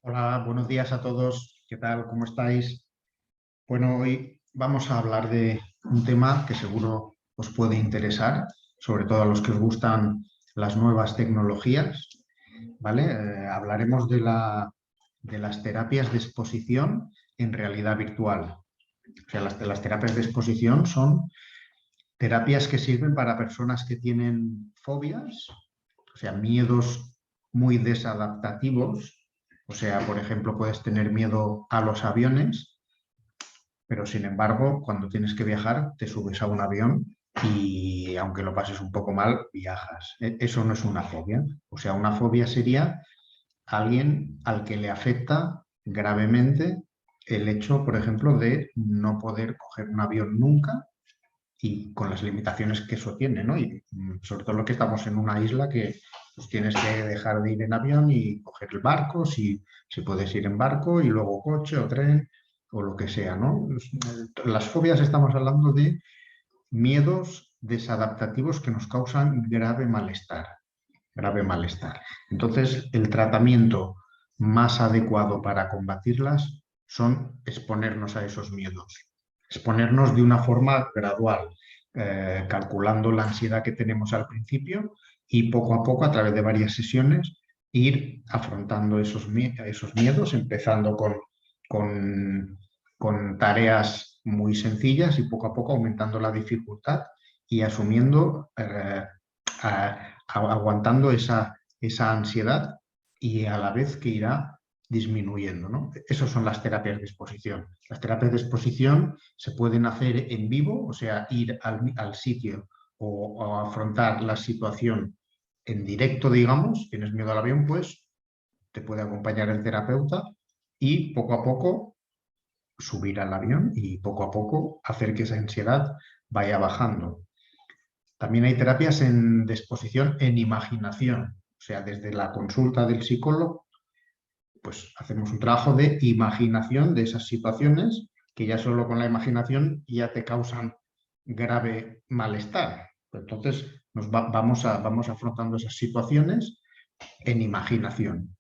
Hola, buenos días a todos. ¿Qué tal? ¿Cómo estáis? Bueno, hoy vamos a hablar de un tema que seguro os puede interesar, sobre todo a los que os gustan las nuevas tecnologías, ¿vale? Hablaremos de las terapias de exposición en realidad virtual. O sea, las terapias de exposición son terapias que sirven para personas que tienen fobias, o sea, miedos muy desadaptativos. O sea, por ejemplo, puedes tener miedo a los aviones, pero sin embargo, cuando tienes que viajar, te subes a un avión y aunque lo pases un poco mal, viajas. Eso no es una fobia. O sea, una fobia sería alguien al que le afecta gravemente el hecho, por ejemplo, de no poder coger un avión nunca y con las limitaciones que eso tiene, ¿no? Y sobre todo lo que estamos en una isla que pues, tienes que dejar de ir en avión y coger el barco, si puedes ir en barco y luego coche o tren o lo que sea, ¿no? Las fobias estamos hablando de miedos desadaptativos que nos causan grave malestar, grave malestar. Entonces, el tratamiento más adecuado para combatirlas son exponernos a esos miedos, exponernos de una forma gradual, calculando la ansiedad que tenemos al principio y poco a poco, a través de varias sesiones, ir afrontando esos miedos, empezando con, con tareas muy sencillas y poco a poco aumentando la dificultad y asumiendo, aguantando esa ansiedad y a la vez que irá disminuyendo, ¿no? Esas son las terapias de exposición. Las terapias de exposición se pueden hacer en vivo, o sea, ir al sitio o afrontar la situación en directo, digamos. Tienes miedo al avión, pues te puede acompañar el terapeuta y poco a poco subir al avión y poco a poco hacer que esa ansiedad vaya bajando. También hay terapias de exposición en imaginación, o sea, desde la consulta del psicólogo, pues hacemos un trabajo de imaginación de esas situaciones que ya solo con la imaginación ya te causan grave malestar. Entonces vamos afrontando esas situaciones en imaginación.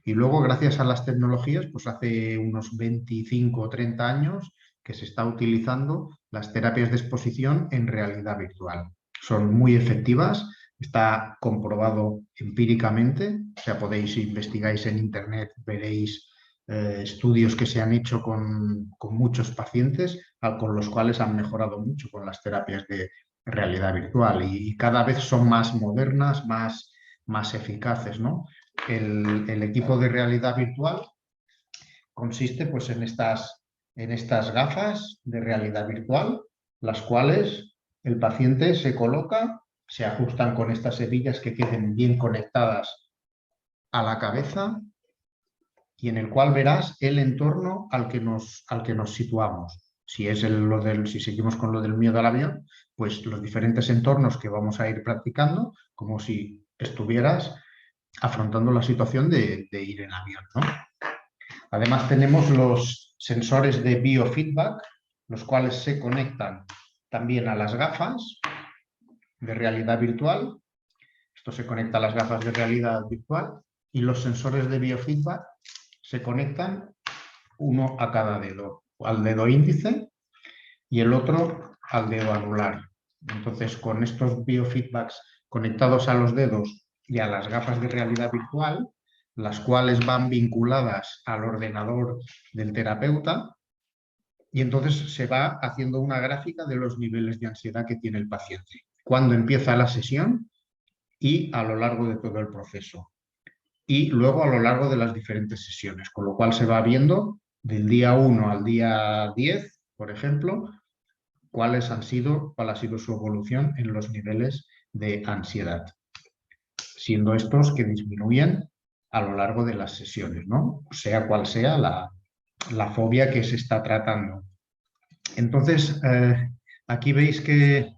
Y luego, gracias a las tecnologías, pues hace unos 25 o 30 años que se está utilizando las terapias de exposición en realidad virtual. Son muy efectivas, está comprobado empíricamente, o sea, podéis investigáis en Internet, veréis estudios que se han hecho con muchos pacientes, con los cuales han mejorado mucho con las terapias de realidad virtual y cada vez son más modernas, más eficaces, ¿no? El equipo de realidad virtual consiste pues, en estas gafas de realidad virtual, las cuales el paciente se coloca, se ajustan con estas hebillas que queden bien conectadas a la cabeza y en el cual verás el entorno al que nos situamos. Si seguimos con lo del miedo al avión, pues los diferentes entornos que vamos a ir practicando, como si estuvieras afrontando la situación de ir en avión, ¿no? Además tenemos los sensores de biofeedback, los cuales se conectan también a las gafas de realidad virtual. Esto se conecta a las gafas de realidad virtual y los sensores de biofeedback se conectan uno a cada dedo, al dedo índice y el otro al dedo anular. Entonces, con estos biofeedbacks conectados a los dedos y a las gafas de realidad virtual, las cuales van vinculadas al ordenador del terapeuta, y entonces se va haciendo una gráfica de los niveles de ansiedad que tiene el paciente, cuando empieza la sesión y a lo largo de todo el proceso. Y luego a lo largo de las diferentes sesiones, con lo cual se va viendo del día 1 al día 10, por ejemplo, cuál ha sido su evolución en los niveles de ansiedad, siendo estos que disminuyen a lo largo de las sesiones, ¿no? Sea cual sea la fobia que se está tratando. Entonces, aquí veis que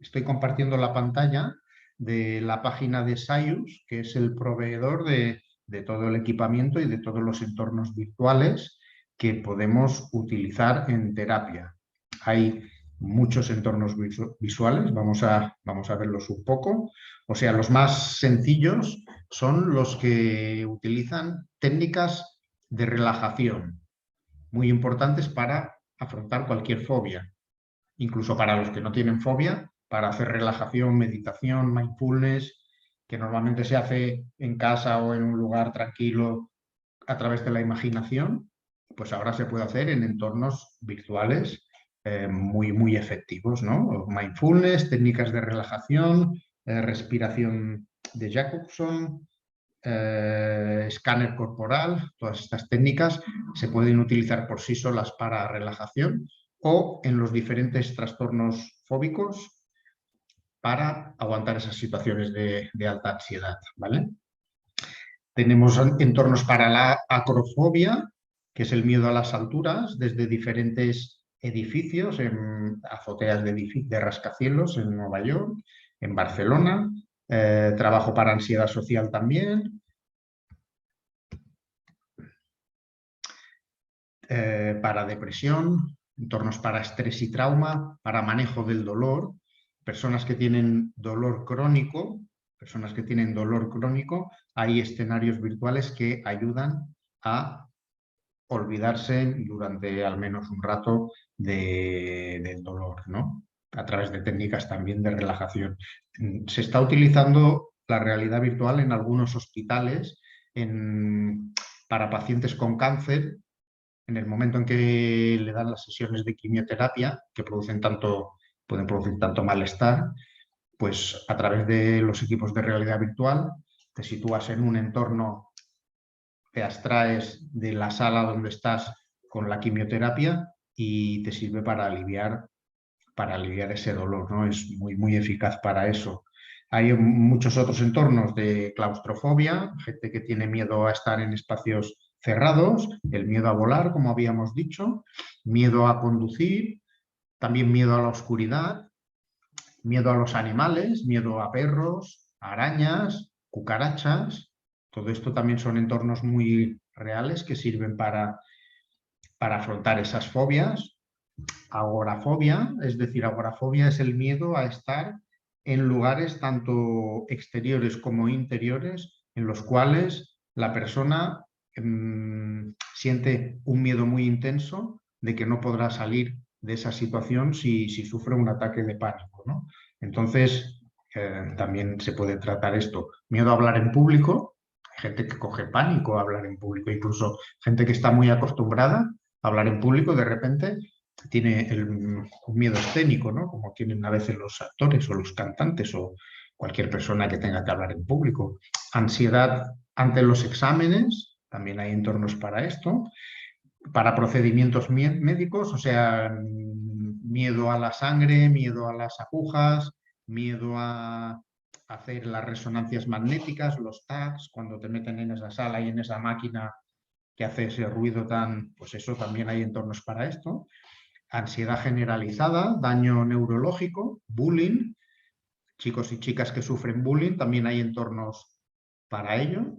estoy compartiendo la pantalla de la página de Sayus, que es el proveedor de todo el equipamiento y de todos los entornos virtuales que podemos utilizar en terapia. Hay muchos entornos visuales, vamos a verlos un poco. O sea, los más sencillos son los que utilizan técnicas de relajación, muy importantes para afrontar cualquier fobia, incluso para los que no tienen fobia, para hacer relajación, meditación, mindfulness, que normalmente se hace en casa o en un lugar tranquilo a través de la imaginación, pues ahora se puede hacer en entornos virtuales muy efectivos, ¿no? Mindfulness, técnicas de relajación, respiración de Jacobson, escáner corporal, todas estas técnicas se pueden utilizar por sí solas para relajación o en los diferentes trastornos fóbicos para aguantar esas situaciones de alta ansiedad, ¿vale? Tenemos entornos para la acrofobia, que es el miedo a las alturas, desde diferentes edificios, en azoteas de rascacielos en Nueva York, en Barcelona, trabajo para ansiedad social también, para depresión, entornos para estrés y trauma, para manejo del dolor, personas que tienen dolor crónico, hay escenarios virtuales que ayudan a olvidarse durante al menos un rato del dolor, ¿no? A través de técnicas también de relajación. Se está utilizando la realidad virtual en algunos hospitales para pacientes con cáncer en el momento en que le dan las sesiones de quimioterapia, que pueden producir tanto malestar, pues a través de los equipos de realidad virtual te sitúas en un entorno, te abstraes de la sala donde estás con la quimioterapia y te sirve para aliviar ese dolor, ¿no? Es muy eficaz para eso. Hay muchos otros entornos de claustrofobia, gente que tiene miedo a estar en espacios cerrados, el miedo a volar, como habíamos dicho, miedo a conducir, también miedo a la oscuridad, miedo a los animales, miedo a perros, arañas, cucarachas. Todo esto también son entornos muy reales que sirven para afrontar esas fobias. Agorafobia, es decir, agorafobia es el miedo a estar en lugares tanto exteriores como interiores en los cuales la persona siente un miedo muy intenso de que no podrá salir de esa situación si sufre un ataque de pánico, ¿no? Entonces, también se puede tratar esto. Miedo a hablar en público, hay gente que coge pánico a hablar en público, incluso gente que está muy acostumbrada a hablar en público, de repente tiene un miedo escénico, ¿no? Como tienen a veces los actores o los cantantes o cualquier persona que tenga que hablar en público. Ansiedad ante los exámenes, también hay entornos para esto. Para procedimientos médicos, o sea, miedo a la sangre, miedo a las agujas, miedo a hacer las resonancias magnéticas, los TACs, cuando te meten en esa sala y en esa máquina que hace ese ruido tan, pues eso también hay entornos para esto. Ansiedad generalizada, daño neurológico, bullying, chicos y chicas que sufren bullying, también hay entornos para ello.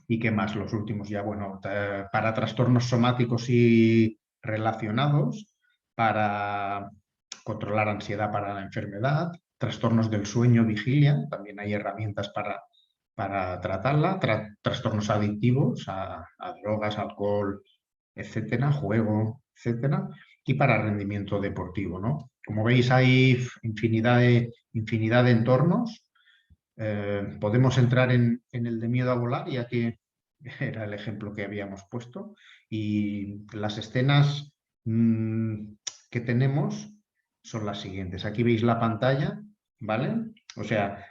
¿Y qué más? Los últimos ya, bueno, para trastornos somáticos y relacionados, para controlar ansiedad para la enfermedad, trastornos del sueño, vigilia, también hay herramientas para tratarla, trastornos adictivos a drogas, alcohol, etcétera, juego, etcétera, y para rendimiento deportivo, ¿no? Como veis, hay infinidad de entornos. Podemos entrar en el de miedo a volar, ya que era el ejemplo que habíamos puesto, y las escenas que tenemos son las siguientes. Aquí veis la pantalla, ¿vale? O sea,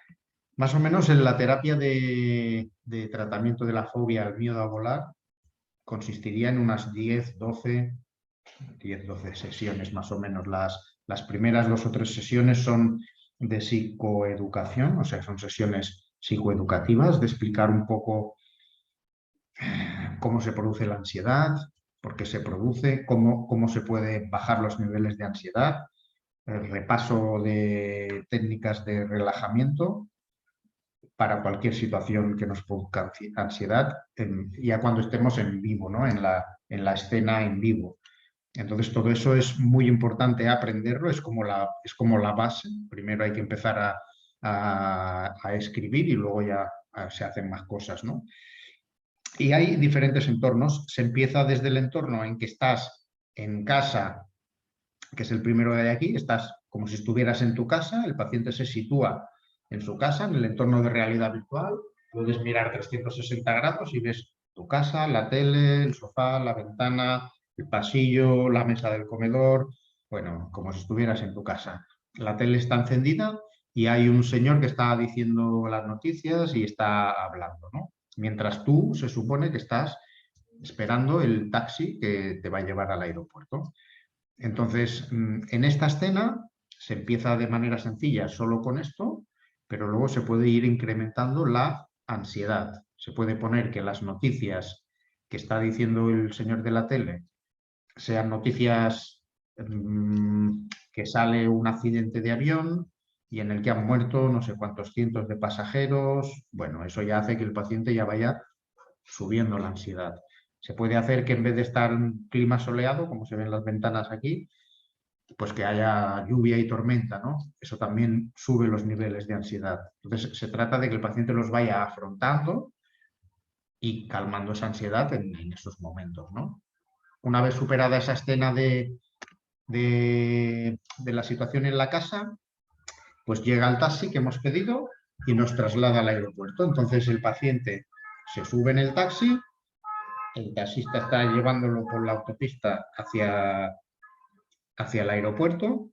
más o menos en la terapia de tratamiento de la fobia al miedo a volar consistiría en unas 10-12 sesiones más o menos. Las primeras 2 o 3 sesiones son de psicoeducación, o sea, son sesiones psicoeducativas, de explicar un poco cómo se produce la ansiedad, por qué se produce, cómo se puede bajar los niveles de ansiedad, el repaso de técnicas de relajamiento para cualquier situación que nos produzca ansiedad, ya cuando estemos en vivo, ¿no? en la escena en vivo. Entonces, todo eso es muy importante aprenderlo, es como la base. Primero hay que empezar a escribir y luego ya se hacen más cosas, ¿no? Y hay diferentes entornos. Se empieza desde el entorno en que estás en casa, que es el primero de aquí, estás como si estuvieras en tu casa, el paciente se sitúa en su casa, en el entorno de realidad virtual, puedes mirar 360 grados y ves tu casa, la tele, el sofá, la ventana, el pasillo, la mesa del comedor, bueno, como si estuvieras en tu casa. La tele está encendida y hay un señor que está diciendo las noticias y está hablando, ¿no? Mientras tú se supone que estás esperando el taxi que te va a llevar al aeropuerto. Entonces, en esta escena se empieza de manera sencilla solo con esto, pero luego se puede ir incrementando la ansiedad. Se puede poner que las noticias que está diciendo el señor de la tele sean noticias que sale un accidente de avión y en el que han muerto no sé cuántos cientos de pasajeros. Bueno, eso ya hace que el paciente ya vaya subiendo la ansiedad. Se puede hacer que en vez de estar en clima soleado, como se ven las ventanas aquí, pues que haya lluvia y tormenta, ¿no? Eso también sube los niveles de ansiedad. Entonces, se trata de que el paciente los vaya afrontando y calmando esa ansiedad en esos momentos, ¿no? Una vez superada esa escena de la situación en la casa, pues llega el taxi que hemos pedido y nos traslada al aeropuerto. Entonces, el paciente se sube en el taxi, el taxista está llevándolo por la autopista hacia el aeropuerto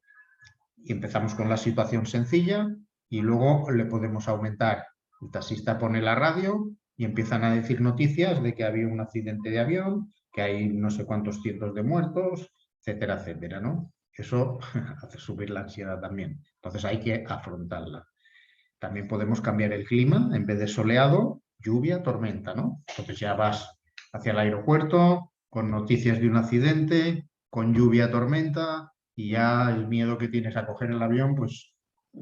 y empezamos con la situación sencilla y luego le podemos aumentar. El taxista pone la radio y empiezan a decir noticias de que había un accidente de avión, que hay no sé cuántos cientos de muertos, etcétera, etcétera, ¿no? Eso hace subir la ansiedad también. Entonces hay que afrontarla. También podemos cambiar el clima, en vez de soleado, lluvia, tormenta, ¿no? Entonces ya vas hacia el aeropuerto con noticias de un accidente, con lluvia, tormenta, y ya el miedo que tienes a coger el avión, pues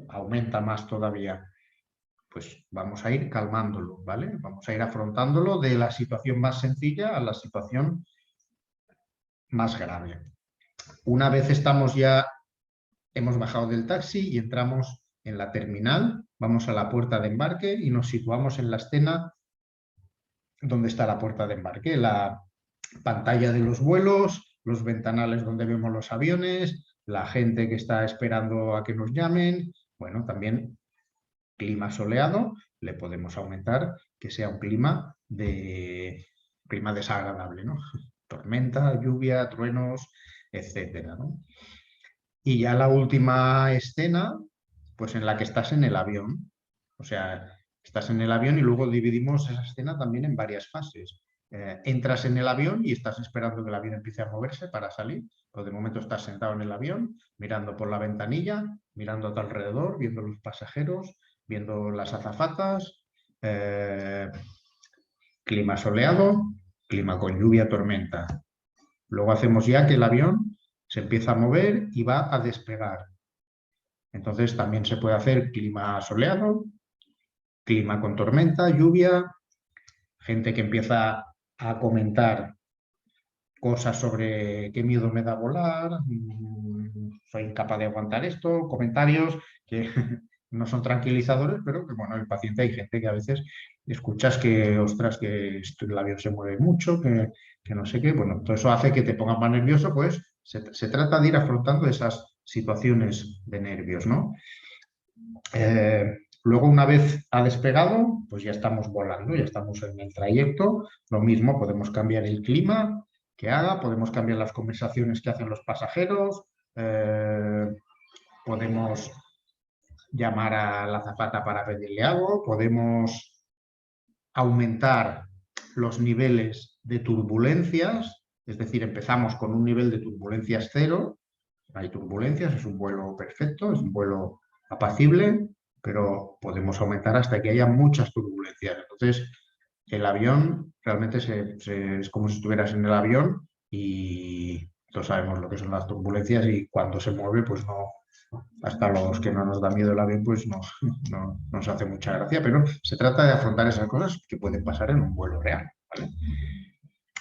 aumenta más todavía. Pues vamos a ir calmándolo, ¿vale? Vamos a ir afrontándolo de la situación más sencilla a la situación más grave. Una vez estamos ya, hemos bajado del taxi y entramos en la terminal, vamos a la puerta de embarque y nos situamos en la escena donde está la puerta de embarque, la pantalla de los vuelos, los ventanales donde vemos los aviones, la gente que está esperando a que nos llamen. Bueno, también clima soleado, le podemos aumentar que sea un clima desagradable, ¿no? Tormenta, lluvia, truenos, etcétera, ¿no? Y ya la última escena, pues en la que estás en el avión. O sea, estás en el avión y luego dividimos esa escena también en varias fases. Entras en el avión y estás esperando que el avión empiece a moverse para salir. Pues de momento estás sentado en el avión, mirando por la ventanilla, mirando a tu alrededor, viendo los pasajeros, viendo las azafatas, clima soleado, clima con lluvia, tormenta. Luego hacemos ya que el avión se empieza a mover y va a despegar. Entonces también se puede hacer clima soleado, clima con tormenta, lluvia, gente que empieza a comentar cosas sobre qué miedo me da volar, soy incapaz de aguantar esto, comentarios que no son tranquilizadores, pero que bueno, el paciente hay gente que a veces escuchas que, ostras, que el avión se mueve mucho, que no sé qué, bueno, todo eso hace que te pongas más nervioso, pues se trata de ir afrontando esas situaciones de nervios, ¿no? Luego, una vez ha despegado, pues ya estamos volando, ya estamos en el trayecto. Lo mismo, podemos cambiar el clima que haga, podemos cambiar las conversaciones que hacen los pasajeros, podemos llamar a la azafata para pedirle algo, podemos aumentar los niveles de turbulencias, es decir, empezamos con un nivel de turbulencias cero, hay turbulencias, es un vuelo perfecto, es un vuelo apacible, pero podemos aumentar hasta que haya muchas turbulencias. Entonces, el avión realmente es como si estuvieras en el avión y todos sabemos lo que son las turbulencias y cuando se mueve, pues no, hasta los que no nos da miedo el avión, pues no nos hace mucha gracia, pero se trata de afrontar esas cosas que pueden pasar en un vuelo real, ¿vale?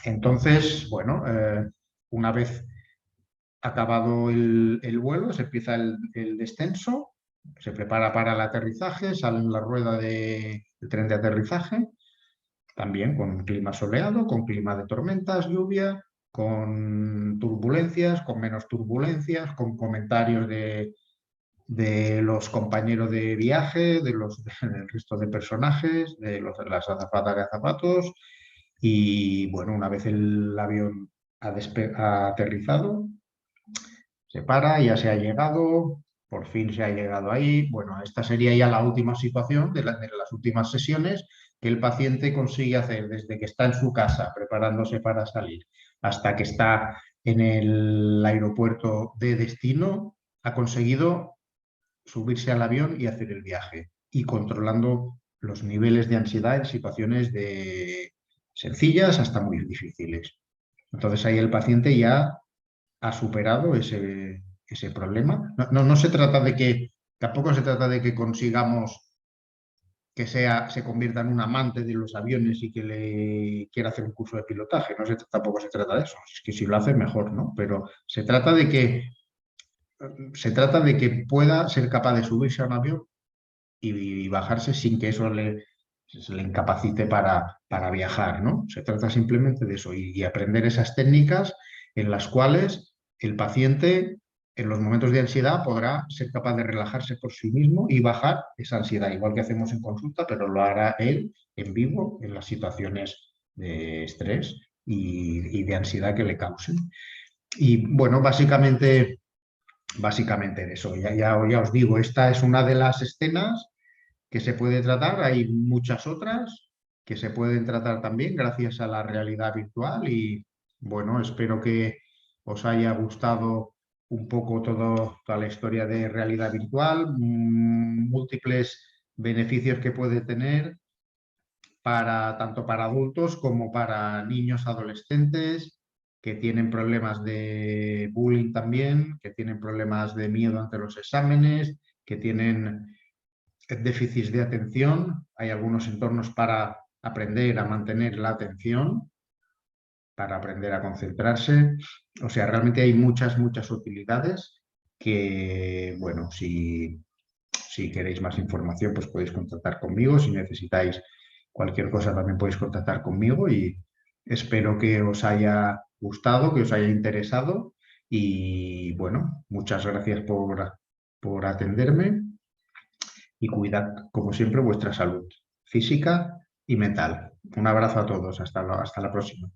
Entonces, bueno, una vez acabado el vuelo, se empieza el descenso, se prepara para el aterrizaje, sale en la rueda del tren de aterrizaje, también con clima soleado, con clima de tormentas, lluvia, con turbulencias, con menos turbulencias, con comentarios de los compañeros de viaje, del resto de personajes, de las azafatas de azafatos. Y bueno, una vez el avión ha aterrizado, se para, ya se ha llegado, por fin se ha llegado ahí. Bueno, esta sería ya la última situación de las últimas sesiones que el paciente consigue hacer desde que está en su casa preparándose para salir hasta que está en el aeropuerto de destino. Ha conseguido subirse al avión y hacer el viaje y controlando los niveles de ansiedad en situaciones de sencillas hasta muy difíciles. Entonces ahí el paciente ya ha superado ese problema. No se trata de que, tampoco se trata de que consigamos que se convierta en un amante de los aviones y que le quiera hacer un curso de pilotaje. Tampoco se trata de eso. Es que si lo hace, mejor, ¿no? Pero se trata de que pueda ser capaz de subirse a un avión y bajarse sin que eso se le incapacite para viajar, ¿no? Se trata simplemente de eso y aprender esas técnicas en las cuales el paciente en los momentos de ansiedad podrá ser capaz de relajarse por sí mismo y bajar esa ansiedad, igual que hacemos en consulta, pero lo hará él en vivo en las situaciones de estrés y de ansiedad que le causen. Y bueno, básicamente eso. Ya os digo, esta es una de las escenas que se puede tratar. Hay muchas otras que se pueden tratar también gracias a la realidad virtual y bueno, espero que os haya gustado un poco toda la historia de realidad virtual, múltiples beneficios que puede tener tanto para adultos como para niños, adolescentes que tienen problemas de bullying también, que tienen problemas de miedo ante los exámenes, que tienen déficits de atención. Hay algunos entornos para aprender a mantener la atención, para aprender a concentrarse. O sea, realmente hay muchas utilidades que, bueno, si queréis más información, pues podéis contactar conmigo. Si necesitáis cualquier cosa, también podéis contactar conmigo y espero que os haya gustado, que os haya interesado y, bueno, muchas gracias por atenderme y cuidad, como siempre, vuestra salud física y mental. Un abrazo a todos. Hasta la próxima.